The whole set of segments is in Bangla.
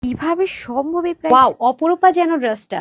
কিভাবে সম্ভব এই প্রাইস? ওয়াও, অপরূপা যেন ড্রেসটা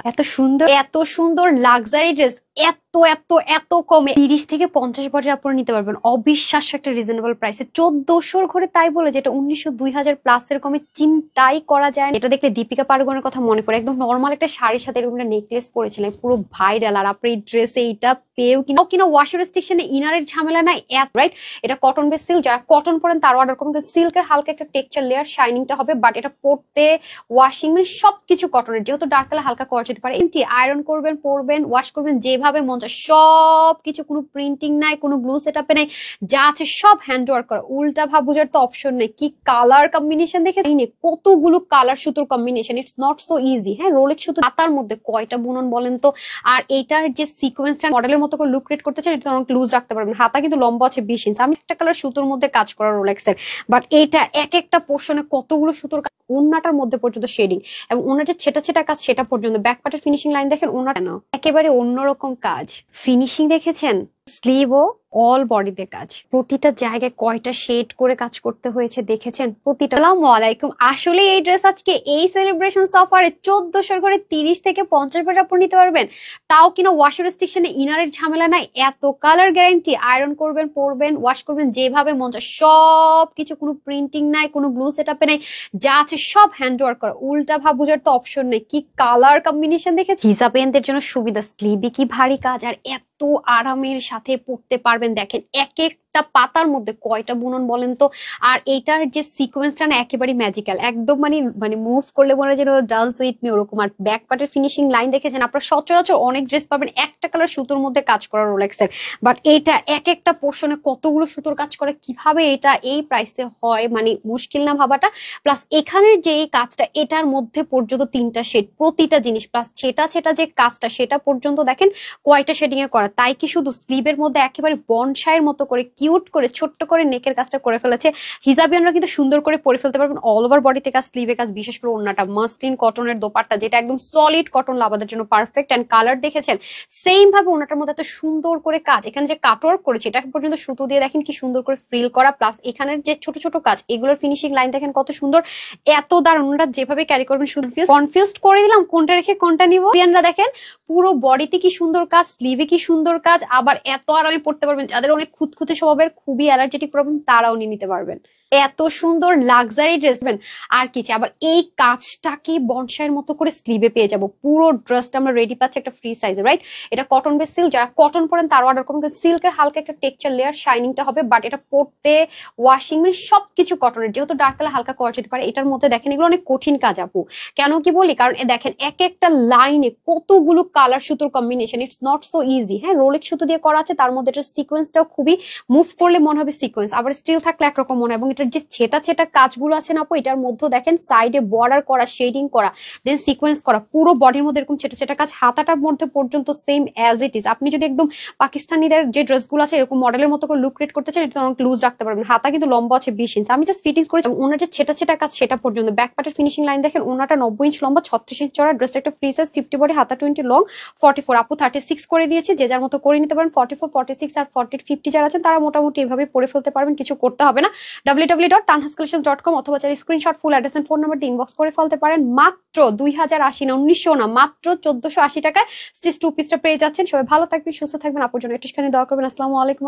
এত সুন্দর লাক্সারি ড্রেস, এত এত এত কমে 30 থেকে 50 বছর আপনারা নিতে পারবেন অবিশ্বাস্য একটা রিজনেবল প্রাইসে। 1400 ঘরে, তাই বলে যেটা 1900 2000 প্লাসের কমে চিন্তাই করা যায় না। এটা দেখলে দীপিকা পাড়ুকোনের কথা মনে পড়ে। একদম নর্মাল একটা শাড়ির সাথে এরকম একটা নেকলেস পরেছিলেন, পুরো ভাইরাল। আর আপনি এই ড্রেসে এইটা পেয়েও কিনা ওয়াশ রেস্ট্রিকশনে ইনারের ঝামেলা নাই, রাইট? এটা কটন বেস সিল্ক, যারা কটন পরেন তার অর্ডার করুন। সিল্কের হালকা একটা টেক্সচার লেয়ার, শাইনিংটা হবে, বাট এটা পরতে ওয়াশিং মানে সবকিছু কটনের, যেহেতু ডার্ক কালার হালকা করা যেতে পারে। আয়রন করবেন, পরবেন, ওয়াশ করবেন যেভাবে মন চায়, সবকিছু, কোনো প্রিন্টিং নাই, কোনো গ্লু সেটআপে নাই, যা আছে সব হ্যান্ড ওয়ার্ক করা। উল্টা ভাব বুঝার তো অপশন নেই। কি কালার কম্বিনেশন দেখে কতগুলো কালার সুতোর combination, it's not so easy. হ্যাঁ, রোলেক্স সুতো হাতার মধ্যে কয়টা বুনন বলেন তো? আর এইটার যে সিকোয়েন্সটা মডেলের মতো করে লুক ক্রিয়েট করতে চান, এটা অনেক লুজ রাখতে পারবেন। হাতা কিন্তু লম্বা আছে 20 ইঞ্চ। আমি একটা কালার সুতোর মধ্যে কাজ করা রোলেক্সের, বাট এইটা এক একটা পোর্শনে কতগুলো সুতোর ওন্নাটার মধ্যে পর্যন্ত শেডিং, এবং ওনার যে ছেটা ছেটা কাজ সেটা পর্যন্ত। ব্যাক পার্টের ফিনিশিং লাইন দেখেন, ওনাটা না একেবারে অন্যরকম কাজ। ফিনিশিং দেখেছেন, স্লিভ ও অল বডিতে কাজ, প্রতিটা জায়গায় কয়টা শেড করে কাজ করতে হয়েছে দেখেছেন প্রতিটা। আসসালামু আলাইকুম। আসলে এই ড্রেস আজকে এই সেলিব্রেশন অফারে 1400 করে 30 থেকে 50 বছর আপনি নিতে পারবেন, তাও কিনা ওয়াশ রেস্ট্রিকশনে ইনারের ঝামেলা নাই, এত কালার গ্যারান্টি। আয়রন করবেন, পরবেন, ওয়াশ করবেন যেভাবে মন চায়, সবকিছু, কোনো প্রিন্টিং নাই, কোনো গ্লু সেটআপে নাই, যা আছে সব হ্যান্ড ওয়ার্ক করা। উল্টা ভাব বুঝার তো অপশন নেই। কি কালার কম্বিনেশন দেখেছি। হিজাব পেনদের জন্য সুবিধা, স্লিভে কি ভারী কাজ, আর এত আরামের সাথে পড়তে পারবেন। দেখেন এক একটা পাতার মধ্যে কয়টা বুনন বলেন তো? আর এইটার যে সিকোয়েন্সটা না একেবারে ম্যাজিক্যাল, একদম মানে মুভ করলে মনে হয় যেন ডান্স উইথ মি ওরকম। আর ব্যাক পার্টের ফিনিশিং লাইন দেখেছেন, আপনারা সচরাচর অনেক ড্রেস পাবেন একটা কালার সুতোর মধ্যে কাজ করা রোলেক্সের, বাট এইটা এক একটা পোর্শনে কতগুলো সুতোর কাজ করে। কিভাবে এটা এই প্রাইসে হয় মানে মুশকিল না ভাবাটা। প্লাস এখানের যে এই কাজটা, এটার মধ্যে পর্যন্ত 3টা শেড প্রতিটা জিনিস, প্লাস ছেটা ছেটা যে কাজটা সেটা পর্যন্ত দেখেন কয়টা শেডিং এ করা। তাই কি শুধু স্লিভের মধ্যে একেবারে বনসাইয়ের মতো করে কিউট করে ছোট্ট করে নেকের কাজটা করে ফেলেছে। হিজাবিয়ানরা কিন্তু সুন্দর করে পরে ফেলতে পারবেন অল ওভার বডিতে কাজ, স্লিভে কাজ, বিশেষ করে ওন্নাটা মাসলিন কটনের দোপাট্টা, যেটা একদম সলিড কটন লাভাদের জন্য পারফেক্ট। এন্ড কালার দেখেছেন, সেম ভাবে ওন্নাটার মধ্যে এত সুন্দর করে কাজ। এখানে যে কাটওয়ার্ক করেছে এটা পর্যন্ত সুতো দিয়ে দেখেন কি সুন্দর করে ফ্রিল করা, প্লাস এখানের যে ছোট ছোট কাজ, এগুলোর ফিনিশিং লাইন দেখেন কত সুন্দর। এত দারুণ, ওনারা যেভাবে ক্যারি করবেন শুধু কনফিউজড করে দিলাম কোনটা রেখে কোনটা নিব। দেখেন পুরো বডিতে কি সুন্দর কাজ, স্লিভে কি সুন্দর কাজ, আবার এত আরামে পড়তে পারবেন। যাদের অনেক খুঁতখুঁতে স্বভাবের, খুবই অ্যালার্জেটিক প্রবলেম, তারাও নিয়ে নিতে পারবেন। এত সুন্দর লাক্সারি ড্রেস আর কিছু। আবার এই কাজটাকে বনসাইয়ের মতো করে স্লিভে পেয়ে যাব। পুরো ড্রেসটা আমরা রেডি পাচ্ছি একটা ফ্রি সাইজে, রাইট? এটা কটন বেস সিল্ক, যারা কটন পরেন তার অর্ডার করুন। সিল্কের হালকা একটা টেক্সচার লেয়ার, শাইনিংটা হবে, বাট এটা পরতে ওয়াশিং মানে সবকিছু কটনের, যেহেতু ডার্ক কালার হালকা করা যেতে পারে। এটার মধ্যে দেখেন এগুলো অনেক কঠিন কাজ আপু। কেন কি বলি, কারণ দেখেন এক একটা লাইনে কতগুলো কালার সুতোর combination, it's not so easy. হ্যাঁ, রোলেক্স সুতো দিয়ে করা আছে, তার মধ্যে এটার সিকোয়েন্সটাও খুবই মুভ করলে মনে হবে সিকোয়েন্স, আবার স্টিল থাকলে একরকম মনে হয়। এবং এটার যে ছেটা ছেটা কাজগুলো আছে না আপু, এটার মধ্যে দেখেন সাইডে বর্ডার করা, শেডিং করা, দেন সিকোয়েন্স করা, পুরো বডির মধ্যে এরকম ছেটা ছেটা কাজ। হাতাটার মধ্যে পর্যন্ত সেম অ্যাজ ইট ইজ। আপনি যদি একদম পাকিস্তানিদের যে ড্রেসগুলো আছে এরকম মডেলের মতো করে লুক ক্রিয়েট করতে চান, এটা অনেক লুজ রাখতে পারবেন। হাতা কিন্তু লম্বা আছে 20 ইঞ্চ। আমি জাস্ট ফিটিংস করেছি। ওনার যে ছেটা ছেটা কাজ সেটা পর্যন্ত। ব্যাক পার্টের ফিনিশিং লাইন দেখেন, ওনাটা 90 ইঞ্চ লম্বা, 36 ইঞ্চ চড়া। ড্রেসটা একটা ফ্রি সাইজ, 50 বডি, হাতা 20 লং, 44। আপু 36 করে দিয়েছে, যে যার মতো করে নিতে পারেন। 44, 46 আর 40, 50 যারা আছেন তারা মোটামুটি এভাবে পরে ফেলতে পারবেন, কিছু করতে হবে না। www.tanhascollections.com অথবা screenshot, full address and phone number দিয়ে ইনবক্স করে ফেলতে পারেন। মাত্র 2080 না, 1900 না, মাত্র 1480 টাকায় স্টিচ 2 পিসটা পেয়ে যাচ্ছেন। সবাই ভালো থাকবেন, সুস্থ থাকবেন। আপুর জন্য একটুখানি দোয়া করবেন। আসসালামু আলাইকুম।